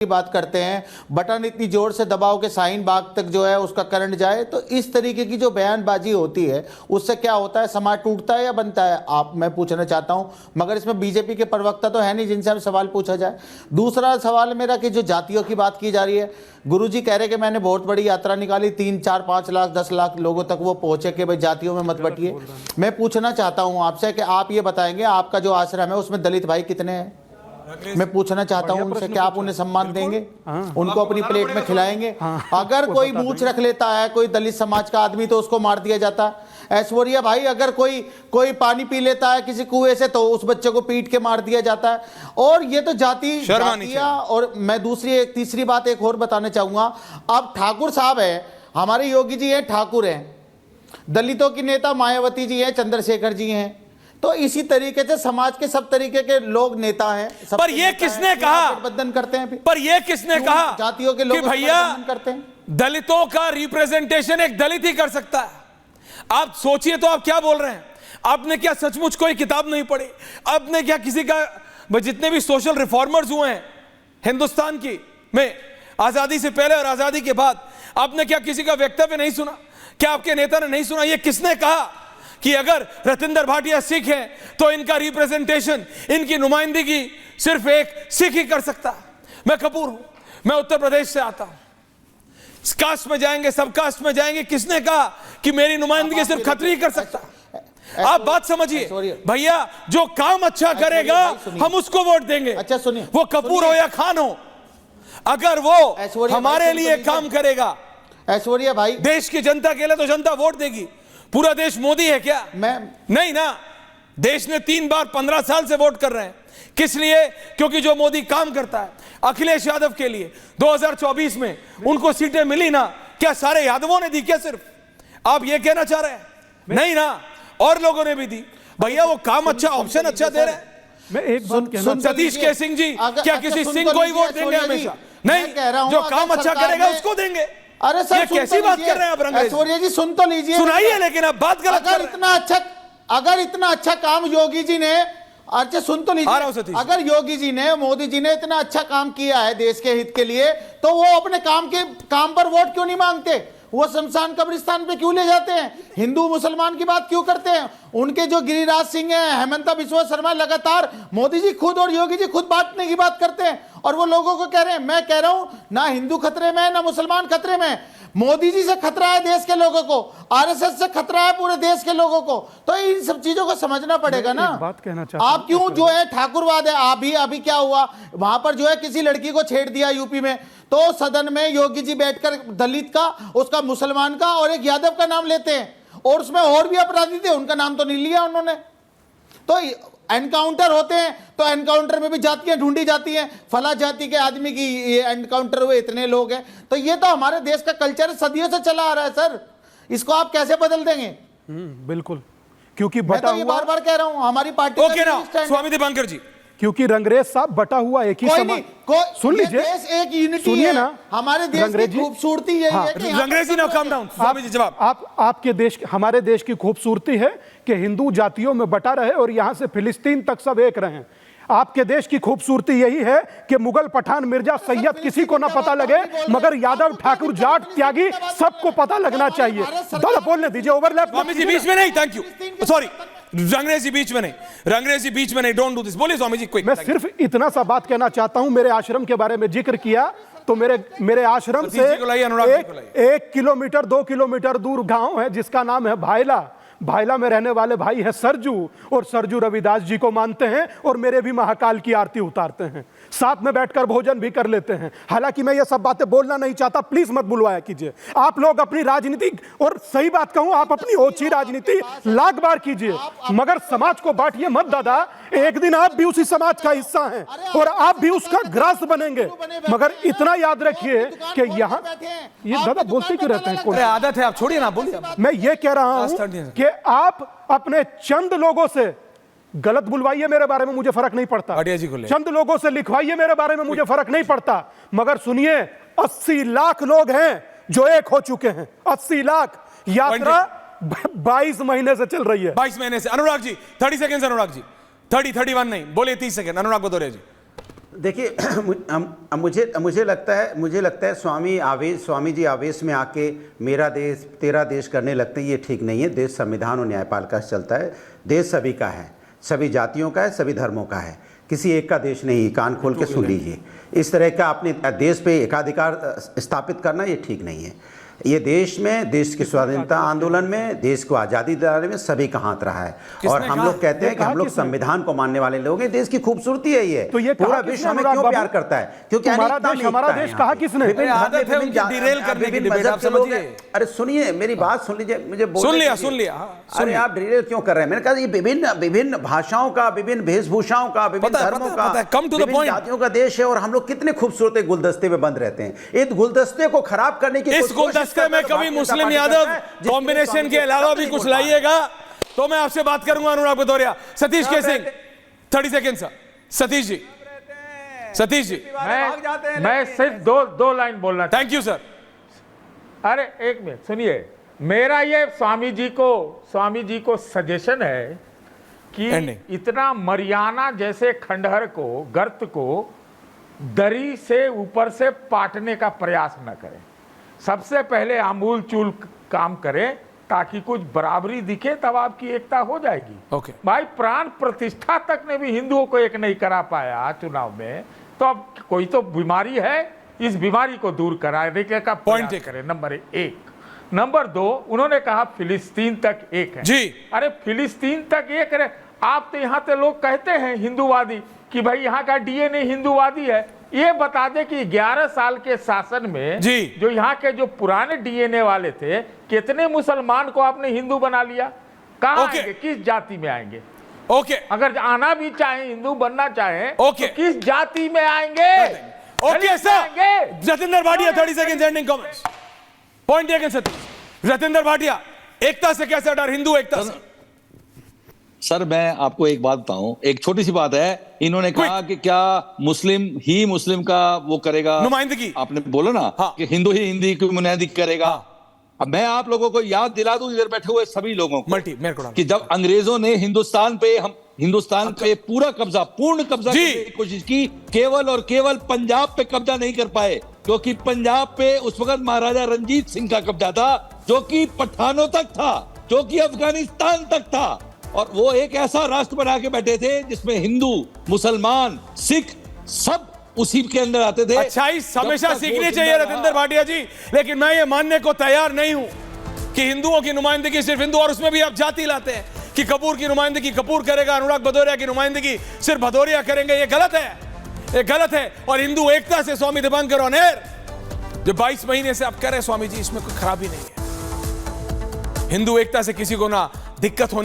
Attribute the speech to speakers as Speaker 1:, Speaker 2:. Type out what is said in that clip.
Speaker 1: की बात करते हैं, बटन इतनी जोर से दबाओ कि शाहीन बाग तक जो है उसका करंट जाए। तो इस तरीके की जो बयानबाजी होती है उससे क्या होता है, समाज टूटता है या बनता है? आप मैं पूछना चाहता हूं, मगर इसमें बीजेपी के प्रवक्ता तो है नहीं जिनसे हम सवाल पूछा जाए। दूसरा सवाल मेरा कि जो जातियों की बात की जा रही है, गुरुजी कह रहे कि मैंने बहुत बड़ी यात्रा निकाली, 3, 4, 5 लाख 10 लाख लोगों तक वो पहुंचे कि भाई जातियों में मत बटिए। मैं पूछना चाहता हूं आपसे कि आप ये बताएंगे आपका जो आश्रम है उसमें दलित भाई कितने हैं? मैं पूछना चाहता हूं उनसे, क्या आप उन्हें सम्मान देंगे? उनको अपनी प्लेट में खिलाएंगे? अगर कोई मूंछ रख लेता है कोई दलित समाज का आदमी तो उसको मार दिया जाता है। ऐश्वर्या भाई, अगर कोई पानी पी लेता है किसी कुएं से तो उस बच्चे को पीट के मार दिया जाता है। और ये तो जातियां। और मैं तीसरी बात एक और बताना चाहूंगा। अब ठाकुर साहब है, हमारे योगी जी हैं, ठाकुर हैं, दलितों की नेता मायावती जी हैं, चंद्रशेखर जी हैं, तो इसी तरीके से समाज के सब तरीके के लोग नेता हैं।
Speaker 2: पर ये किसने कहा
Speaker 1: गठबंधन करते हैं?
Speaker 2: पर ये किसने कहा
Speaker 1: जातियों के लोग
Speaker 2: भैया
Speaker 1: करते हैं?
Speaker 2: दलितों का रिप्रेजेंटेशन एक दलित ही कर सकता है। आप सोचिए तो आप क्या बोल रहे हैं? आपने क्या सचमुच कोई किताब नहीं पढ़ी? आपने क्या किसी का, जितने भी सोशल रिफॉर्मर्स हुए हैं हिंदुस्तान की में, आजादी से पहले और आजादी के बाद, आपने क्या किसी का वक्तव्य नहीं सुना? क्या आपके नेता ने नहीं सुना? ये किसने कहा कि अगर रतिंदर भाटिया सिख हैं तो इनका रिप्रेजेंटेशन, इनकी नुमाइंदगी सिर्फ एक सिख ही कर सकता है? मैं कपूर हूं, मैं उत्तर प्रदेश से आता हूं, कास्ट में जाएंगे, सब कास्ट में जाएंगे। किसने कहा कि मेरी नुमाइंदगी सिर्फ खत्री ही कर सकता? आप बात समझिए भैया, जो काम अच्छा करेगा हम उसको वोट देंगे।
Speaker 1: अच्छा सुनिए,
Speaker 2: वो कपूर हो या खान हो, अगर वो हमारे लिए काम करेगा,
Speaker 1: ऐश्वर्या भाई,
Speaker 2: देश की जनता के लिए, तो जनता वोट देगी। पूरा देश मोदी है क्या? नहीं ना। देश ने 3 बार 15 साल से वोट कर रहे हैं। किस लिए? क्योंकि जो मोदी काम करता है। अखिलेश यादव के लिए 2024 में उनको सीटें मिली ना, क्या सारे यादवों ने दी क्या सिर्फ? आप ये कहना चाह रहे हैं? नहीं ना, और लोगों ने भी दी। भैया वो काम अच्छा, ऑप्शन अच्छा दे रहे हैं।
Speaker 3: मैं एक बात कहना,
Speaker 2: सतीश के सिंह जी क्या किसी सिंह को ही वोट देंगे हमेशा? नहीं, जो काम अच्छा करेगा उसको देंगे।
Speaker 1: अरे सर,
Speaker 2: कैसी बात कर रहे हैं आप?
Speaker 1: ऐश्वर्या जी सुन तो लीजिए,
Speaker 2: सुनाइए, लेकिन आप बात गलत कर रहे हैं।
Speaker 1: अगर इतना अच्छा काम योगी जी ने, अच्छा सुन तो लीजिए, अगर योगी जी ने, मोदी जी ने इतना अच्छा काम किया है देश के हित के लिए, तो वो अपने काम पर वोट क्यों नहीं मांगते? वो शमशान कब्रिस्तान पे क्यों ले जाते हैं? हिंदू मुसलमान की बात क्यों करते हैं? उनके जो गिरिराज सिंह है, हेमंता बिस्वा शर्मा, लगातार मोदी जी खुद और योगी जी खुद बांटने की बात करते हैं, और वो लोगों को कह रहे हैं। मैं कह रहा हूं, ना हिंदू खतरे में ना मुसलमान खतरे में, मोदी जी से खतरा है देश के लोगों को, आरएसएस से खतरा है पूरे देश के लोगों को। तो इन सब चीजों को समझना पड़ेगा ना।
Speaker 3: बात कहना चाहता हूं,
Speaker 1: आप क्यों जो है ठाकुरवाद है? अभी क्या हुआ वहां पर, जो है किसी लड़की को छेड़ दिया यूपी में, तो सदन में योगी जी बैठकर दलित का, उसका मुसलमान का और एक यादव का नाम लेते हैं, और उसमें और भी अपराधी थे, उनका नाम तो नहीं लिया उन्होंने। तो एनकाउंटर होते हैं तो एनकाउंटर में भी जातियां ढूंढी जाती हैं, फला जाति के आदमी की ये एनकाउंटर हुए, इतने लोग हैं। तो ये तो हमारे देश का कल्चर सदियों से चला आ रहा है सर, इसको आप कैसे बदल देंगे?
Speaker 3: बिल्कुल, क्योंकि
Speaker 1: मैं तो ये बार बार कह रहा हूं, हमारी पार्टी
Speaker 2: ओके ना स्वामी दीपांकर जी,
Speaker 3: क्योंकि रंगरेज साहब बटा हुआ एक ही समाज। सुन लीजिए,
Speaker 1: देश एक यूनिटी
Speaker 3: सुनिए
Speaker 1: है
Speaker 3: ना,
Speaker 1: हमारे देश की खूबसूरती यही है कि
Speaker 2: रंगरेजी ना, काम डाउन स्वामी जी, जवाब।
Speaker 3: आपके देश, हमारे देश की खूबसूरती है कि हिंदू जातियों में बटा रहे और यहां से फिलिस्तीन तक सब एक रहे। आपके देश की खूबसूरती यही है कि मुगल, पठान, मिर्जा, सैयद किसी को ना पता लगे, मगर यादव, ठाकुर, जाट, त्यागी सबको पता लगना चाहिए। दादा बोलने दीजिए, ओवरलैप।
Speaker 2: स्वामी जी बीच में नहीं, थैंक यू, सॉरी, रंगरेजी बीच में नहीं, रंगरेजी बीच में नहीं, डोंट डू दिस। बोलिए स्वामी जी, क्विक।
Speaker 3: मैं सिर्फ इतना सा बात कहना चाहता हूं, मेरे आश्रम के बारे में जिक्र किया तो मेरे आश्रम से 1 किलोमीटर 2 किलोमीटर दूर गांव है जिसका नाम है भायला। भायला में रहने वाले भाई है सरजू, और सरजू रविदास जी को मानते हैं और मेरे भी महाकाल की आरती उतारते हैं, साथ में बैठकर भोजन भी कर लेते हैं। हालांकि मैं ये सब बातें बोलना नहीं चाहता, प्लीज मत बुलवाया कीजिए। आप लोग अपनी राजनीति, और सही बात कहूं, आप अपनी ओछी राजनीति लाख बार कीजिए, मगर समाज को बांटिए मत दादा। एक दिन आप भी उसी समाज का हिस्सा हैं और आप भी उसका ग्रास बनेंगे। मगर इतना याद रखिए कि यहाँ ये दादा बोलते क्यों रहते हैं?
Speaker 2: कोई आदत है, आप छोड़िए ना, बोलिए।
Speaker 3: मैं ये कह रहा हूं कि आप अपने चंद लोगों से गलत बुलवाइए, मेरे बारे में मुझे फर्क नहीं पड़ता। चंद लोगों से लिखवाइए, मेरे बारे में मुझे फर्क नहीं पड़ता। मगर सुनिए, 80 लाख लोग हैं जो एक हो चुके हैं। 80 लाख यात्रा 22 महीने से चल रही है।
Speaker 2: 22 महीने से। अनुराग जी 30 सेकंड, अनुराग जी 31 नहीं बोले, 30 सेकंड, अनुराग बदौरिया जी।
Speaker 4: देखिए मुझे लगता है स्वामी जी आवेश में आके मेरा देश तेरा देश करने लगते हैं, ये ठीक नहीं है। देश संविधान और न्यायपालिका से चलता है। देश सभी का है, सभी जातियों का है, सभी धर्मों का है, किसी एक का देश नहीं। कान खोल के सुन लीजिए। इस तरह का अपने देश पे एकाधिकार स्थापित करना ये ठीक नहीं है। ये देश में, देश के स्वाधीनता आंदोलन में, देश को आज़ादी दिलाने में सभी का हाथ रहा है। और हम लोग कहते हैं कि हम लोग संविधान को मानने वाले लोग हैं। देश की खूबसूरती है ये।
Speaker 3: तो ये
Speaker 4: पूरा विश्व हमें क्यों प्यार करता है? क्योंकि
Speaker 3: हमारा देश कहा किसने?
Speaker 4: अरे सुनिए मेरी बात, सुन लीजिए, मुझे
Speaker 2: सुन लिया।
Speaker 4: अरे आप डिरेल क्यों कर रहे हैं? मैंने कहा ये विभिन्न भाषाओं का, विभिन्न वेशभूषाओं का, विभिन्न धर्मों का, विभिन्न जातियों का देश है। और हम लोग कितने खूबसूरत गुलदस्ते में बंद रहते हैं। इस गुलदस्ते को खराब करने की
Speaker 2: इस गुलदस्ते में कभी मुस्लिम यादव कॉम्बिनेशन के अलावा भी कुछ लाइएगा तो मैं आपसे बात करूंगा। अनुराग भदौरिया, सतीश के सिंह 30 सेकंड सर। सतीश जी
Speaker 5: मैं सिर्फ दो लाइन बोलना।
Speaker 2: Thank you sir.
Speaker 5: अरे एक मिनट सुनिए, मेरा ये स्वामी जी को सजेशन है कि इतना मरियाना जैसे खंडहर को, गर्त को दरी से ऊपर से पाटने का प्रयास न करें। सबसे पहले आमूल चूल काम करें ताकि कुछ बराबरी दिखे, तब आपकी एकता हो जाएगी।
Speaker 2: ओके।
Speaker 5: भाई प्राण प्रतिष्ठा तक ने भी हिंदुओं को एक नहीं करा पाया चुनाव में, तो अब कोई तो बीमारी है, इस बीमारी को दूर कराने का पॉइंट करें। नंबर 1। नंबर 2, उन्होंने कहा फिलिस्तीन तक एक है
Speaker 2: जी।
Speaker 5: अरे फिलिस्तीन तक एक है। आप तो यहाँ पे लोग कहते हैं हिंदूवादी कि भाई यहाँ का डीएनए हिंदूवादी है। ये बता दे कि 11 साल के शासन में
Speaker 2: जी।
Speaker 5: जो यहाँ के जो पुराने डीएनए वाले थे, कितने मुसलमान को आपने हिंदू बना लिया? कहाँ आएंगे? किस जाति में आएंगे?
Speaker 2: ओके।
Speaker 5: अगर आना भी चाहे, हिंदू बनना चाहे,
Speaker 2: ओके,
Speaker 5: तो किस जाति में आएंगे?
Speaker 2: Okay sir. Jatinder Bhatia 30 second ending comments. Point taken Satish. Jatinder Bhatia, एकता से कैसे डर? हिंदू एकता से।
Speaker 6: सर मैं आपको एक बात बताऊं, एक छोटी सी बात है। इन्होंने कहा कि क्या मुस्लिम का वो करेगा
Speaker 2: नुमाइंदगी? आपने
Speaker 6: बोला ना कि हिंदू ही हिंदी की नुमाइंदगी करेगा। अब मैं आप लोगों को याद दिला दूं, इधर बैठे हुए सभी लोगों को, कि जब अंग्रेजों ने हिंदुस्तान पे पूर्ण कब्जा करने की कोशिश की, केवल और केवल पंजाब पे कब्जा नहीं कर पाए, क्योंकि पंजाब पे उस वक्त महाराजा रंजीत सिंह का कब्जा था, जो कि पठानों तक था, जो कि अफगानिस्तान तक था। और वो एक ऐसा राष्ट्र बना के बैठे थे जिसमें हिंदू, मुसलमान, सिख सब उसी के अंदर आते थे।
Speaker 2: अच्छाई हमेशा सीखनी चाहिए रतिंदर भाटिया जी, लेकिन मैं ये मानने को तैयार नहीं हूं कि हिंदुओं की नुमाइंदगी सिर्फ हिंदू, और उसमें भी आप जाति लाते हैं कि कपूर की नुमाइंदगी कपूर करेगा, अनुराग भदौरिया की नुमाइंदगी सिर्फ भदौरिया करेंगे। ये गलत है। और हिंदू एकता से स्वामी दिवांकर ऑनेर जो 22 महीने से आप कह रहे हैं स्वामी जी, इसमें कोई खराबी नहीं है। हिंदू एकता से किसी को ना दिक्कत होनी